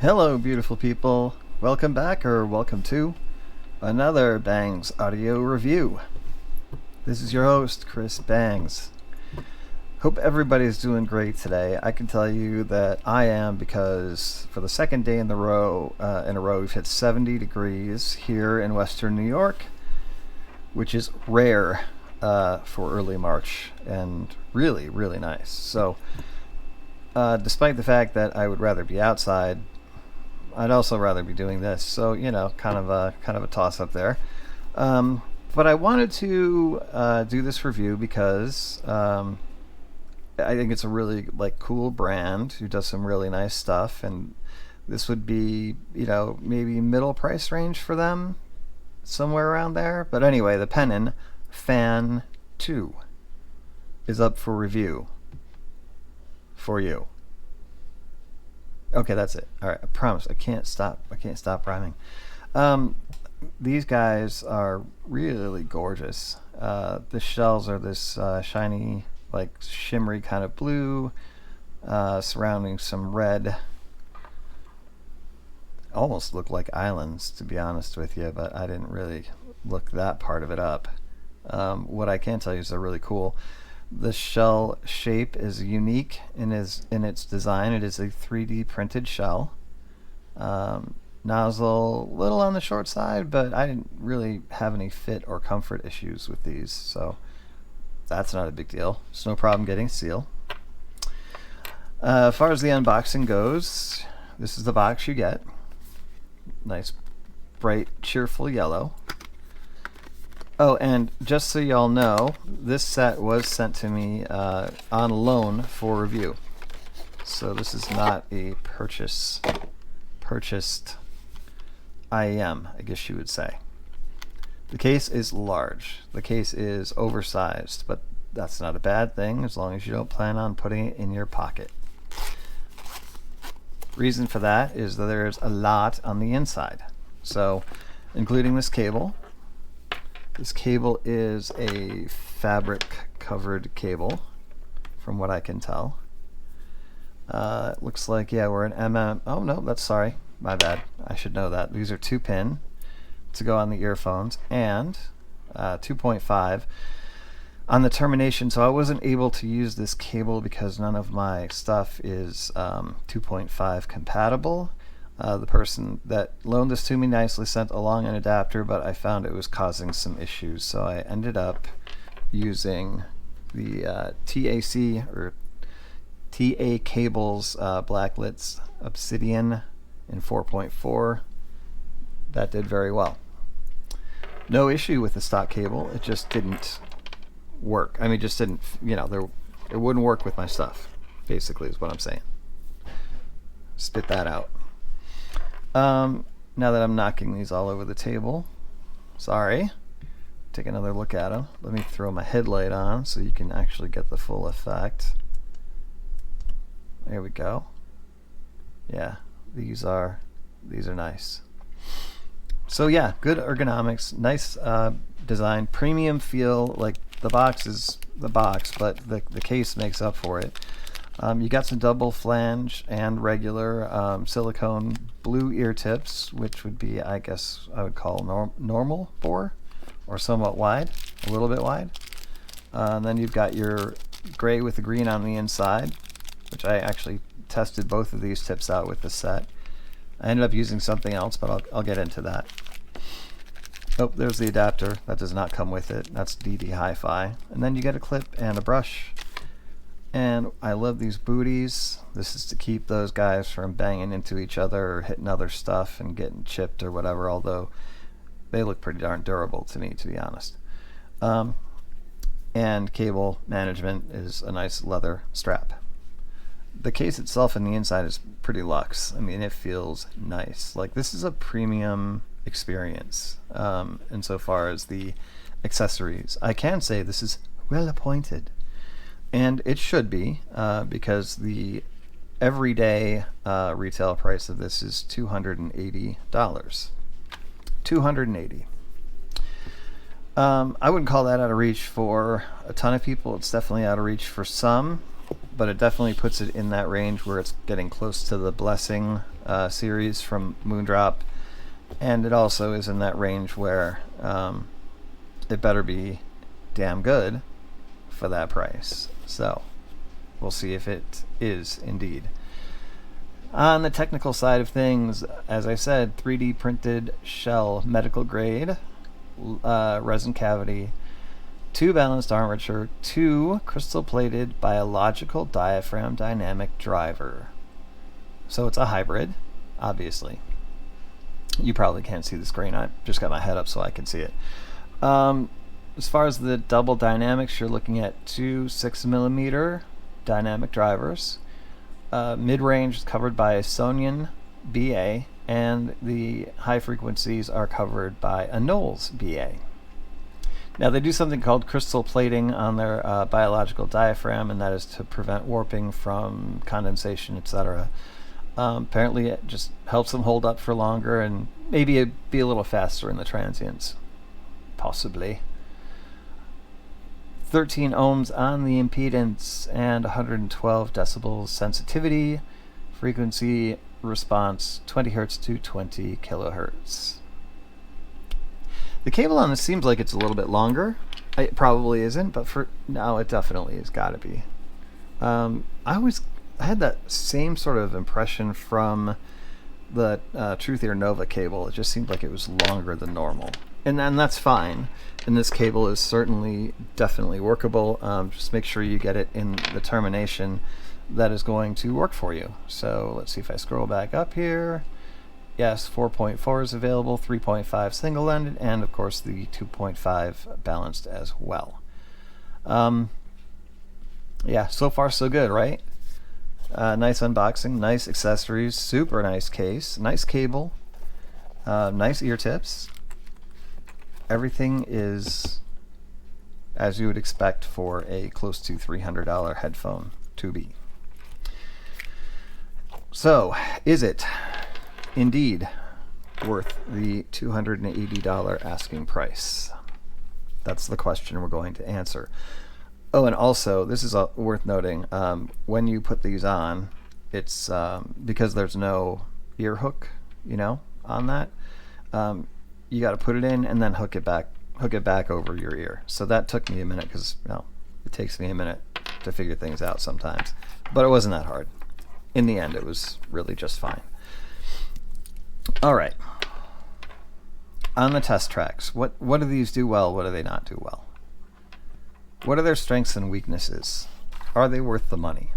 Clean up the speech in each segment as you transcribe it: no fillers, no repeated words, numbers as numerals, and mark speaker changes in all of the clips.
Speaker 1: Hello, beautiful people. Welcome back, or welcome to another Bangs audio review. This is your host, Chris Bangs. Hope everybody's doing great today. I can tell you that I am, because for the second day in a row, we've hit 70 degrees here in Western New York, which is rare for early March and really, really nice. So, despite the fact that I would rather be outside, I'd also rather be doing this. So, kind of a toss up there. But I wanted to do this review because I think it's a really cool brand who does some really nice stuff, and this would be maybe middle price range for them, somewhere around there. But anyway, the PENON FAN2 is up for review for you. Okay, that's it. All right, I promise. I can't stop rhyming. These guys are really gorgeous. The shells are this shiny, shimmery kind of blue, surrounding some red. Almost look like islands, to be honest with you, but I didn't really look that part of it up. What I can tell you is they're really cool. The shell shape is unique in its design. It is a 3D printed shell. Nozzle, little on the short side, but I didn't really have any fit or comfort issues with these, so that's not a big deal. It's no problem getting seal. As far as the unboxing goes, this is the box you get. Nice, bright, cheerful yellow. Oh, and just so y'all know, this set was sent to me on loan for review. So this is not a purchased IEM, I guess you would say. The case is large. The case is oversized, but that's not a bad thing as long as you don't plan on putting it in your pocket. Reason for that is that there's a lot on the inside. So, including this cable. This cable is a fabric-covered cable, from what I can tell. It looks like, we're an MM. Oh, no, that's sorry. My bad. I should know that. These are 2-pin to go on the earphones, and 2.5 on the termination. So I wasn't able to use this cable because none of my stuff is 2.5 compatible. The person that loaned this to me nicely sent along an adapter, but I found it was causing some issues, so I ended up using the TAC or TA Cables Blacklits Obsidian in 4.4. That did very well. No issue with the stock cable, it just didn't work. I mean, just didn't, it wouldn't work with my stuff, basically, is what I'm saying. Spit that out. Now that I'm knocking these all over the table, sorry, take another look at them. Let me throw my headlight on so you can actually get the full effect. There we go. Yeah, these are nice. So yeah, good ergonomics, nice design, premium feel. Like the box is the box, but the case makes up for it. You got some double flange and regular silicone blue ear tips, which would be, I guess, I would call normal bore, or somewhat wide, a little bit wide. And then you've got your gray with the green on the inside, which I actually tested both of these tips out with the set. I ended up using something else, but I'll get into that. Oh, there's the adapter. That does not come with it. That's DD Hi-Fi. And then you get a clip and a brush. And I love these booties. This is to keep those guys from banging into each other or hitting other stuff and getting chipped or whatever, although they look pretty darn durable to me, to be honest. And cable management is a nice leather strap. The case itself and the inside is pretty luxe. I mean, it feels nice. Like, this is a premium experience insofar as the accessories. I can say this is well appointed. And it should be, because the everyday retail price of this is $280. $280. I wouldn't call that out of reach for a ton of people. It's definitely out of reach for some. but it definitely puts it in that range where it's getting close to the Blessing series from Moondrop, and it also is in that range where it better be damn good for that price. So we'll see if it is indeed. On the technical side of things, as I said, 3D printed shell, medical grade, resin cavity, 2 balanced armature, 2 crystal plated biological diaphragm dynamic driver. So it's a hybrid, obviously. You probably can't see the screen. I just got my head up so I can see it. As far as the double dynamics, you're looking at 2 6mm dynamic drivers. Mid-range is covered by a Sonian BA, and the high frequencies are covered by a Knowles BA. Now they do something called crystal plating on their biological diaphragm, and that is to prevent warping from condensation, etc. Apparently it just helps them hold up for longer and maybe be a little faster in the transients. Possibly. 13 ohms on the impedance and 112 decibels sensitivity. Frequency response 20 hertz to 20 kilohertz. The cable on this seems like it's a little bit longer. It probably isn't, but for now it definitely has got to be. I had that same sort of impression from the Truthier Nova cable. It just seemed like it was longer than normal. And that's fine. And this cable is certainly definitely workable. Just make sure you get it in the termination that is going to work for you. So let's see if I scroll back up here. Yes, 4.4 is available, 3.5 single-ended, and of course the 2.5 balanced as well. Yeah, so far so good, right? Nice unboxing, nice accessories, super nice case, nice cable, nice ear tips. Everything is as you would expect for a close to $300 headphone to be. So, is it indeed worth the $280 asking price? That's the question we're going to answer. Oh, and also, this is worth noting, when you put these on, it's because there's no ear hook, on that, you got to put it in and then hook it back over your ear. So that took me a minute because it takes me a minute to figure things out sometimes, but it wasn't that hard. In the end, it was really just fine. All right. On the test tracks, what do these do well? What do they not do well? What are their strengths and weaknesses? Are they worth the money?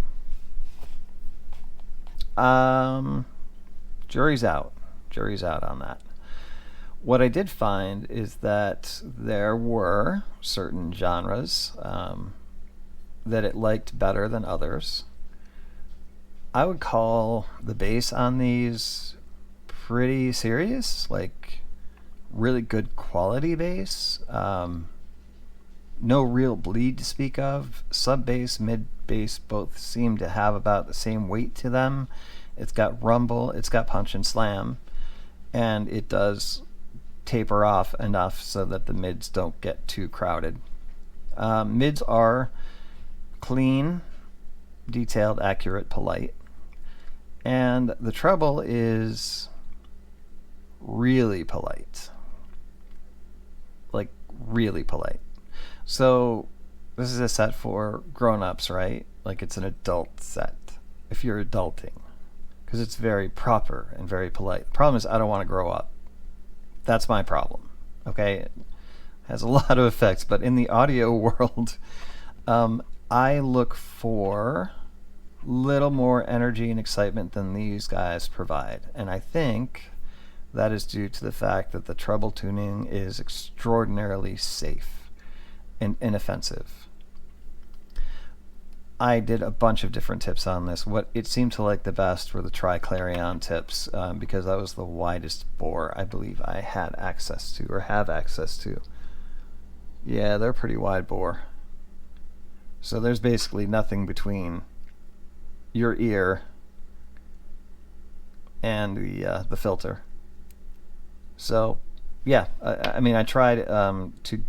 Speaker 1: Jury's out. Jury's out on that. What I did find is that there were certain genres that it liked better than others. I would call the bass on these pretty serious, like really good quality bass. No real bleed to speak of. Sub bass, mid bass both seem to have about the same weight to them. It's got rumble, it's got punch and slam, and it does taper off enough so that the mids don't get too crowded. Mids are clean, detailed, accurate, polite, and the treble is really polite, like really polite. So this is a set for grown-ups, right? Like it's an adult set if you're adulting, because it's very proper and very polite. The problem is I don't want to grow up. That's my problem. Okay, it has a lot of effects, but in the audio world, I look for little more energy and excitement than these guys provide, and I think that is due to the fact that the treble tuning is extraordinarily safe and inoffensive. I did a bunch of different tips on this. What it seemed to like the best were the triclarion tips, because that was the widest bore I believe I had access to, or have access to. Yeah, they're pretty wide bore. So there's basically nothing between your ear and the filter. So yeah, I mean I tried to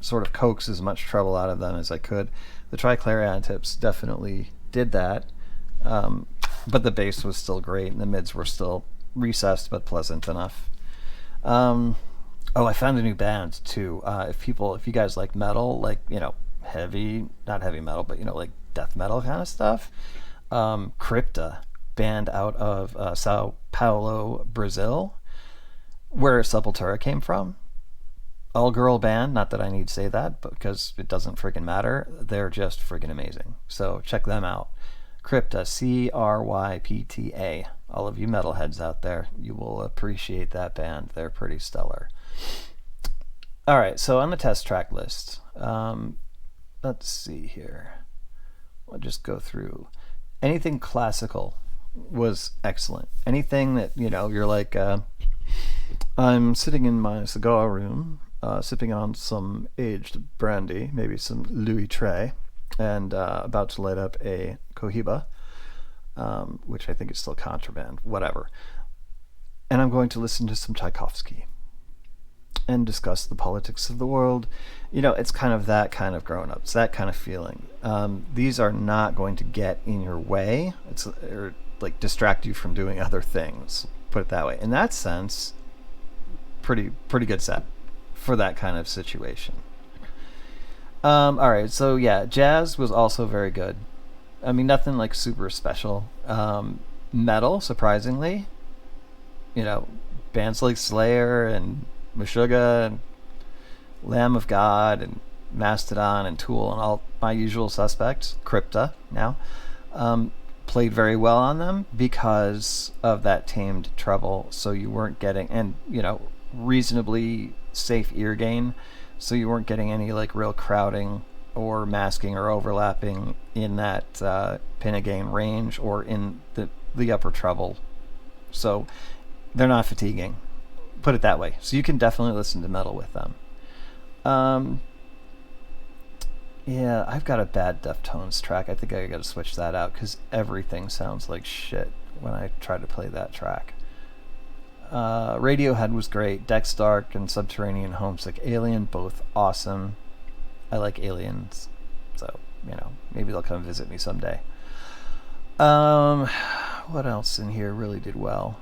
Speaker 1: sort of coax as much treble out of them as I could. The triclarion tips definitely did that, but the bass was still great, and the mids were still recessed but pleasant enough. Oh, I found a new band too. If you guys like metal, like heavy, not heavy metal, but like death metal kind of stuff, Crypta, band out of Sao Paulo, Brazil, where Sepultura came from. All girl band, not that I need to say that, but because it doesn't friggin' matter. They're just friggin' amazing. So check them out. Crypta, Crypta. All of you metalheads out there, you will appreciate that band. They're pretty stellar. All right, so on the test track list, let's see here. I'll just go through. Anything classical was excellent. Anything that, you're like, I'm sitting in my cigar room, sipping on some aged brandy, maybe some Louis XIII, and about to light up a Cohiba, which I think is still contraband, whatever. And I'm going to listen to some Tchaikovsky and discuss the politics of the world. It's kind of that kind of grown-up. It's that kind of feeling. These are not going to get in your way. Or like distract you from doing other things. Put it that way. In that sense, pretty good set for that kind of situation. All right, so yeah, jazz was also very good. I mean, nothing like super special. Metal, surprisingly, bands like Slayer and Meshuggah and Lamb of God and Mastodon and Tool and all my usual suspects, Crypta now, played very well on them because of that tamed treble. So you weren't getting, and reasonably safe ear gain, so you weren't getting any like real crowding or masking or overlapping in that pinna gain range or in the upper treble. So they're not fatiguing, put it that way. So you can definitely listen to metal with them. Yeah, I've got a bad Deftones track. I think I gotta switch that out because everything sounds like shit when I try to play that track. Radiohead was great. Dex Dark and Subterranean Homesick Alien, both awesome. I like aliens, so maybe they'll come visit me someday. What else in here really did well?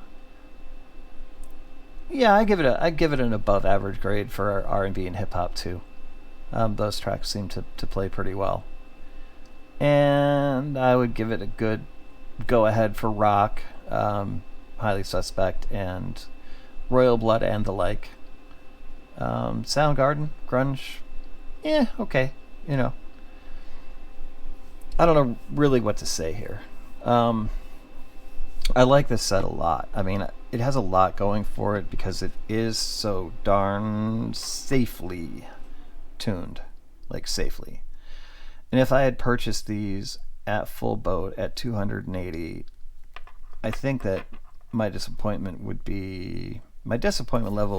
Speaker 1: Yeah, I give it an above average grade for R&B and hip hop too. Those tracks seem to play pretty well, and I would give it a good go ahead for rock. Highly Suspect and Royal Blood and the like. Soundgarden, grunge, okay. I don't know really what to say here. I like this set a lot. I mean, it has a lot going for it because it is so darn safely tuned, like safely. And if I had purchased these at full boat at 280, I think that my disappointment level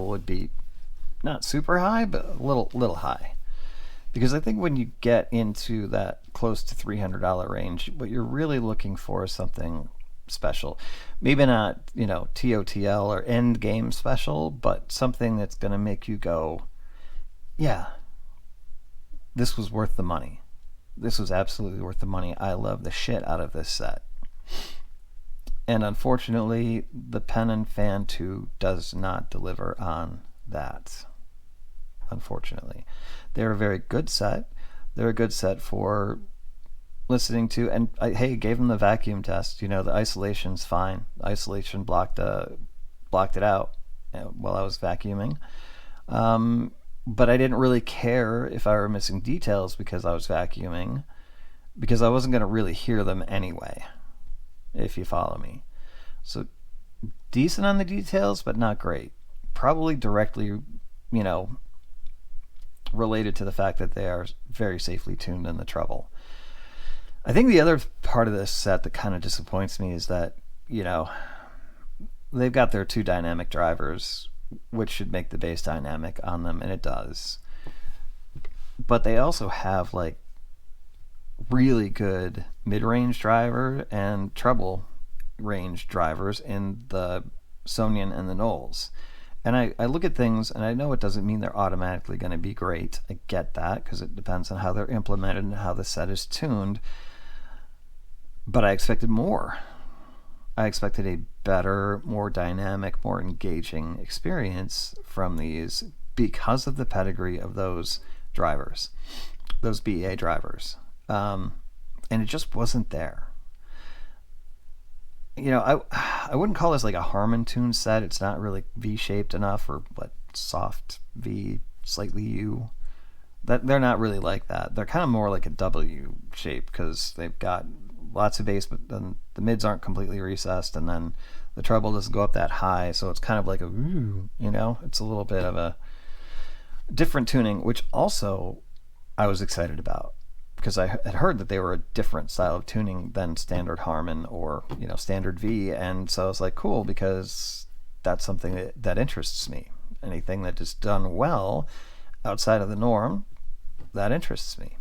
Speaker 1: would be not super high, but a little high. Because I think when you get into that close to $300 range, what you're really looking for is something special. Maybe not, TOTL or end game special, but something that's going to make you go, yeah, this was worth the money. This was absolutely worth the money. I love the shit out of this set. And unfortunately, the PENON FAN2 does not deliver on that. Unfortunately. They're a very good set. They're a good set for listening to, and gave them the vacuum test. The isolation's fine. The isolation blocked it out while I was vacuuming. But I didn't really care if I were missing details because I was vacuuming, because I wasn't going to really hear them anyway, if you follow me. So decent on the details, but not great. Probably directly, related to the fact that they are very safely tuned in the treble. I think the other part of this set that kind of disappoints me is that, they've got their two dynamic drivers, which should make the bass dynamic on them, and it does. But they also have like really good mid-range driver and treble range drivers in the Sonyan and the Knowles. And I look at things and I know it doesn't mean they're automatically going to be great. I get that because it depends on how they're implemented and how the set is tuned. But I expected more. I expected a better, more dynamic, more engaging experience from these because of the pedigree of those drivers, those BEA drivers. And it just wasn't there. I wouldn't call this like a Harman tune set. It's not really V-shaped enough, or what, soft V, slightly U. That they're not really like that. They're kind of more like a W shape because they've got lots of bass, but then the mids aren't completely recessed, and then the treble doesn't go up that high, so it's kind of like a it's a little bit of a different tuning, which also I was excited about because I had heard that they were a different style of tuning than standard Harman or standard V, and so I was like, cool, because that's something that interests me. Anything that is done well outside of the norm, that interests me.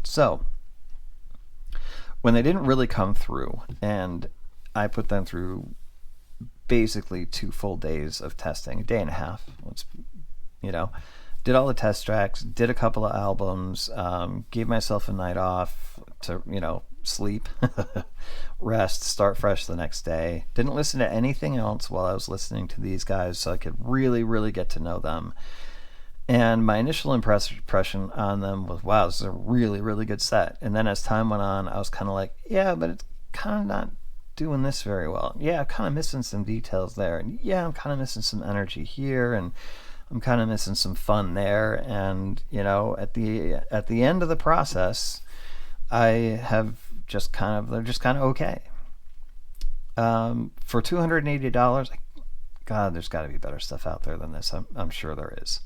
Speaker 1: So when they didn't really come through, and I put them through basically 2 full days of testing, a day and a half, did all the test tracks, did a couple of albums, gave myself a night off to, sleep, rest, start fresh the next day. Didn't listen to anything else while I was listening to these guys so I could really, really get to know them. And my initial impression on them was, wow, this is a really, really good set. And then as time went on, I was kind of like, yeah, but it's kind of not doing this very well. Yeah, I'm kind of missing some details there. And yeah, I'm kind of missing some energy here. And I'm kind of missing some fun there. And, at the end of the process, they're just kind of okay. For $280, God, there's got to be better stuff out there than this. I'm sure there is.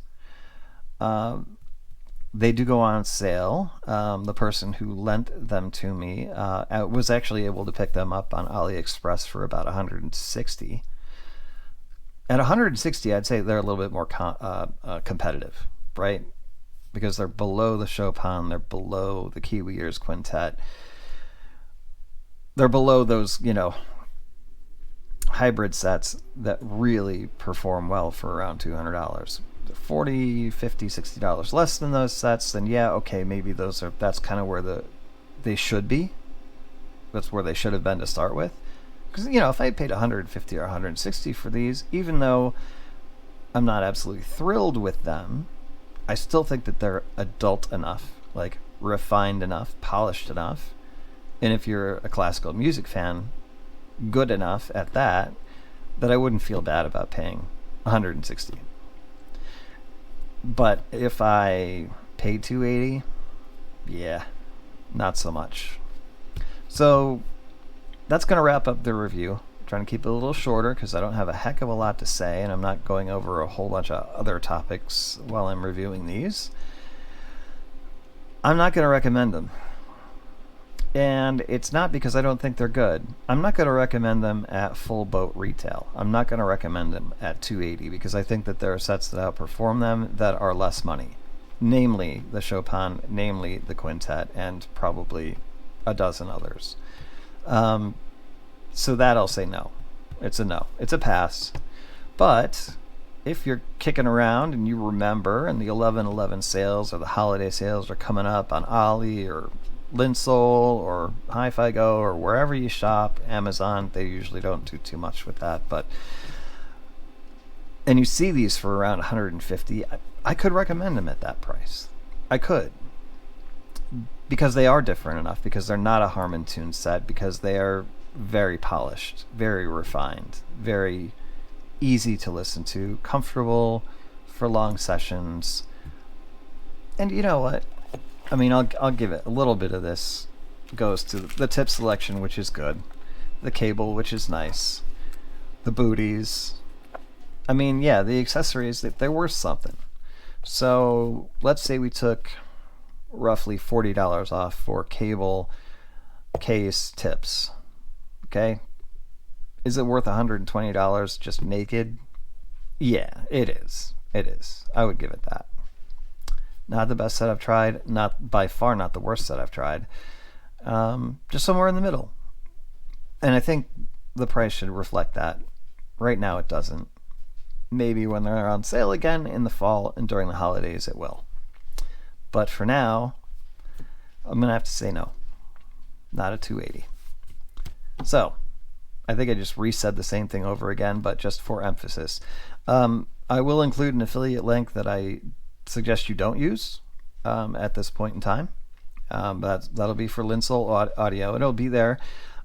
Speaker 1: They do go on sale. The person who lent them to me was actually able to pick them up on AliExpress for about $160. At $160, I'd say they're a little bit more competitive, right? Because they're below the Chopin, they're below the Kiwi Ears Quintet, they're below those, hybrid sets that really perform well for around $200. $40, $50, $60 less than those sets, then yeah, okay, maybe that's kind of where they should be. That's where they should have been to start with. Because, if I had paid $150 or $160 for these, even though I'm not absolutely thrilled with them, I still think that they're adult enough, like refined enough, polished enough, and if you're a classical music fan, good enough at that I wouldn't feel bad about paying $160. But if I paid $280, yeah, not so much. So that's going to wrap up the review. I'm trying to keep it a little shorter because I don't have a heck of a lot to say, and I'm not going over a whole bunch of other topics while I'm reviewing these. I'm not going to recommend them. And it's not because I don't think they're good. I'm not going to recommend them at full boat retail. I'm not going to recommend them at $280 because I think that there are sets that outperform them that are less money. Namely the Chopin, namely the Quintet, and probably a dozen others. So that I'll say no. It's a no. It's a pass. But if you're kicking around and you remember, and the 11/11 sales or the holiday sales are coming up on Ali or Linsoul or Hi-Fi Go or wherever you shop, Amazon, they usually don't do too much with that, and you see these for around $150, I could recommend them at that price. I could, because they are different enough, because they're not a Harman tune set, because they are very polished, very refined, very easy to listen to, comfortable for long sessions. And you know what? I mean, I'll give it a little bit of this goes to the tip selection, which is good, the cable, which is nice, the booties. I mean, yeah, the accessories, they're worth something. So let's say we took roughly $40 off for cable, case, tips. Okay, is it worth $120 just naked? Yeah, it is. It is. I would give it that. Not the best set I've tried. Not by far not the worst set I've tried. Just somewhere in the middle. And I think the price should reflect that. Right now it doesn't. maybe when they're on sale again in the fall and during the holidays it will. But for now, I'm going to have to say no. Not a 280. So, I think I just resaid the same thing over again, but just for emphasis. I will include an affiliate link that I suggest you don't use at this point in time. That'll be for Linsoul audio. It'll be there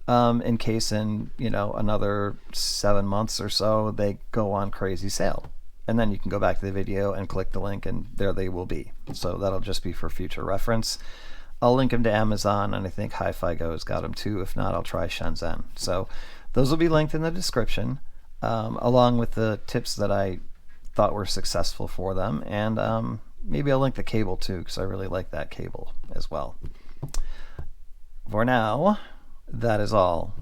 Speaker 1: in case in another 7 months or so they go on crazy sale, and then you can go back to the video and click the link, and there they will be. So that'll just be for future reference. I'll link them to Amazon, and I think Hi-Fi Go's got them too. If not, I'll try Shenzhen. So those will be linked in the description, along with the tips that I thought were successful for them, and maybe I'll link the cable too, because I really like that cable as well. For now, that is all.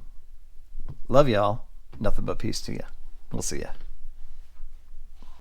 Speaker 1: Love y'all. Nothing but peace to you. We'll see ya.